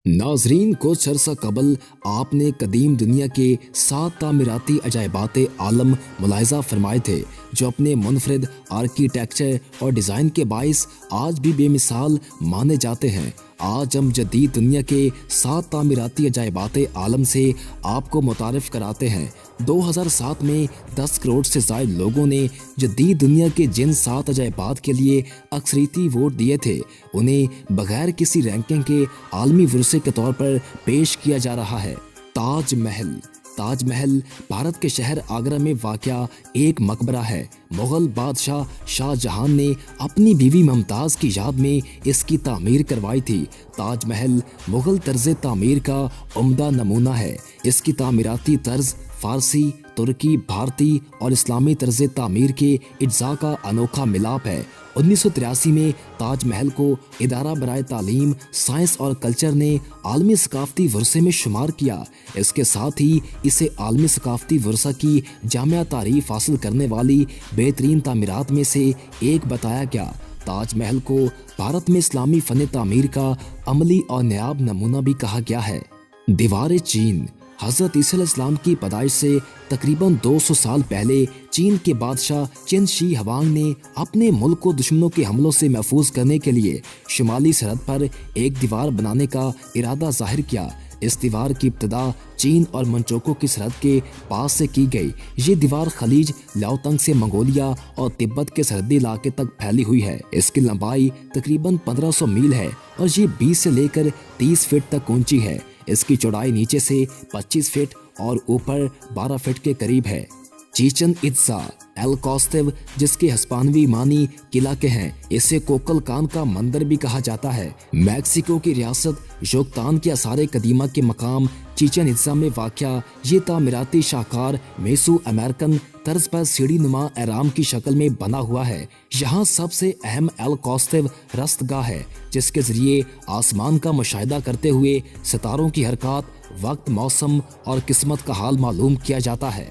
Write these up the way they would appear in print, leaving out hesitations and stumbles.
नाजरीन, कुछ अरसा कबल आपने कदीम दुनिया के 7 तामीराती अजायबात आलम मुलाहिजा फरमाए थे जो अपने मुनफरिद आर्किटेक्चर और डिज़ाइन के बाइस आज भी बेमिसाल माने जाते हैं। आज हम जदीद दुनिया के 7 तामीराती अजायबात आलम से आपको मुतारिफ कराते हैं। 2007 में 10 करोड़ से ज़ायद लोगों ने जदीद दुनिया के जिन 7 अजायबात के लिए अक्सरीती वोट दिए थे उन्हें बगैर किसी रैंकिंग के आलमी विरसे के तौर पर पेश किया जा रहा है। ताज महल। ताज महल भारत के शहर आगरा में वाक़या एक मकबरा है। मुग़ल बादशाह शाहजहां ने अपनी बीवी मुमताज़ की याद में इसकी तामीर करवाई थी। ताज महल मुग़ल तर्ज़ तामीर का उम्दा नमूना है। इसकी तामीराती तर्ज फ़ारसी, तुर्की, भारतीय और इस्लामी तर्ज़ तामीर के इज्ज़ा का अनोखा मिलाप है। 1983 में ताज महल को इदारा बराए तालीम, साइंस और कल्चर ने आलमी सकाफ़ती वर्से में शुमार किया। इसके साथ ही इसे आलमी सकाफ़ती वर्सा की जामिया तारीफ़ हासिल करने वाली बेहतरीन तामीरात में से एक बताया गया। ताज महल को भारत में इस्लामी फ़न तामीर का अमली और नायाब नमूना भी कहा गया है। दीवार चीन। हज़रत ईसा अलैहिस्सलाम की पैदाइश से तकरीबन 200 साल पहले चीन के बादशाह चिन शी हुआंग ने अपने मुल्क को दुश्मनों के हमलों से महफूज करने के लिए शुमाली सरहद पर एक दीवार बनाने का इरादा जाहिर किया। इस दीवार की इब्तिदा चीन और मंचोको की सरहद के पास से की गई। ये दीवार खलीज लाओतंग से मंगोलिया और तिब्बत के सरहदी इलाके तक फैली हुई है। इसकी लंबाई तकरीबन 1500 मील है और ये 20 से लेकर 30 फीट तक ऊंची है। इसकी चौड़ाई नीचे से 25 फीट और ऊपर 12 फीट के करीब है। चीचन इत्जा एल कॉस्टिव, जिसके हस्पानवी मानी किला के हैं, इसे कोकल कान का मंदिर भी कहा जाता है। मैक्सिको की रियासत योक्तान के आसारे कदीमा के मकाम चीचन इत्जा में वाक़या ये तामीराती शाहकार मेसो अमेरिकन तर्ज पर सीढ़ी नुमा एराम की शक्ल में बना हुआ है। यहाँ सबसे अहम एल कॉस्टिव रस्तगाह है, जिसके जरिए आसमान का मुशाहिदा करते हुए सितारों की हरकत, वक्त, मौसम और किस्मत का हाल मालूम किया जाता है।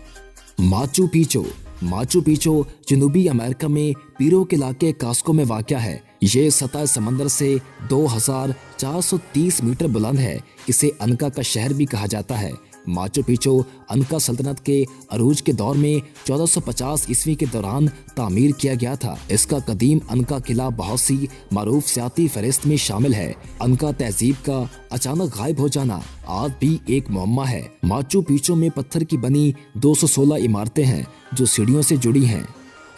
Machu Picchu. माचू पिचू जनूबी अमेरिका में पीरो के इलाके कास्को में वाक़या है। ये सतह समंदर से 2430 मीटर बुलंद है। इसे अनका का शहर भी कहा जाता है। माचू पिचू अनका सल्तनत के अरूज के दौर में 1450 ईस्वी के दौरान तामीर किया गया था। इसका कदीम अनका किला बहुत सी मारूफ सियाती फहरिस्त में शामिल है। अनका तहजीब का अचानक गायब हो जाना आज भी एक मुअम्मा है। माचू पिचू में पत्थर की बनी 216 इमारतें हैं जो सीढ़ियों से जुड़ी हैं।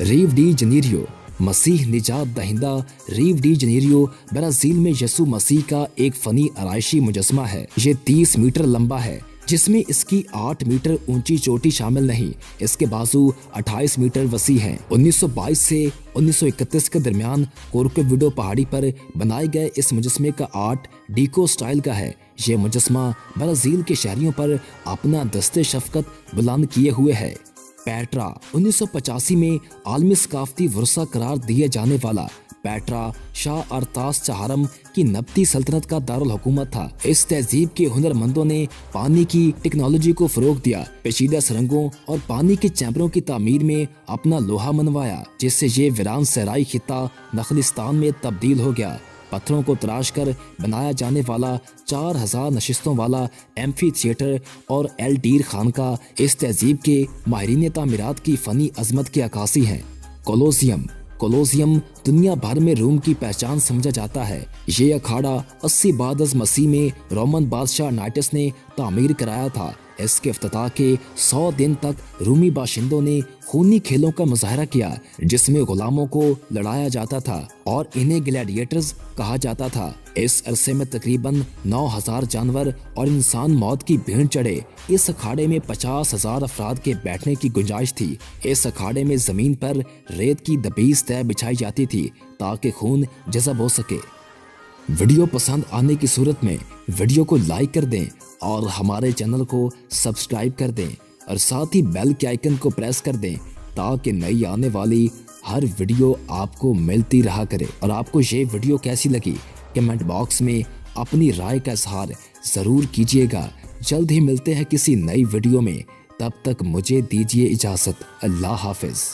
रिव डी जनीरियो। मसीह निजात दहिंदा रिव डी जनीरियो ब्राज़ील में यसु मसीह का एक फ़नी आराइशी मुजस्मा है। ये 30 मीटर लंबा है, जिसमें इसकी 8 मीटर ऊंची चोटी शामिल नहीं। इसके बाजू 28 मीटर वसी हैं। 1922 से 1931 के दरमियान कोरकोविडो पहाड़ी पर बनाए गए इस मुजस्मे का आर्ट डीको स्टाइल का है। यह मुजस्मा ब्राज़ील के शहरियों पर अपना दस्ते शफकत बुलंद किए हुए है। पेट्रा। 1985 में आलमी सकाफ़ती वर्सा करार दिए जाने वाला पेट्रा शाह अरतास चहारम की नबती सल्तनत का दारुल हुकूमत था। इस तहजीब के हुनरमंदों ने पानी की टेक्नोलॉजी को फरोग दिया, पेचीदा सुरंगों और पानी के चैम्बरों की तामीर में अपना लोहा मनवाया, जिससे ये वीरान सहराई खिता नखलिस्तान में तब्दील हो गया। पत्थरों को तराश कर बनाया जाने वाला 4000 नशिस्तों वाला एम्फी थिएटर और एल डीर खानका इस तहजीब के माहिरीन तामीरात की फ़नी अजमत की अक्कासी हैं। कोलोसियम। कोलोसियम दुनिया भर में रोम की पहचान समझा जाता है। ये अखाड़ा 80 बाद अज़ मसीह में रोमन बादशाह नाइटस ने तामीर कराया था। इसके इफ्तिताह के 100 दिन तक रूमी बाशिंदों ने खूनी खेलों का मुजाहरा किया, जिसमें गुलामों को लड़ाया जाता था और इन्हें ग्लैडिएटर्स कहा जाता था। इस अरसे में तकरीबन 9000 जानवर और इंसान मौत की भेंट चढ़े। इस अखाड़े में 50,000 अफराद के बैठने की गुंजाइश थी। इस अखाड़े में जमीन पर रेत की दबीस तय बिछाई जाती थी ताकि खून जज़ब हो सके। वीडियो पसंद आने की सूरत में वीडियो को लाइक कर दें और हमारे चैनल को सब्सक्राइब कर दें और साथ ही बेल के आइकन को प्रेस कर दें ताकि नई आने वाली हर वीडियो आपको मिलती रहा करे। और आपको ये वीडियो कैसी लगी कमेंट बॉक्स में अपनी राय का इजहार ज़रूर कीजिएगा। जल्द ही मिलते हैं किसी नई वीडियो में, तब तक मुझे दीजिए इजाज़त। अल्लाह हाफिज़।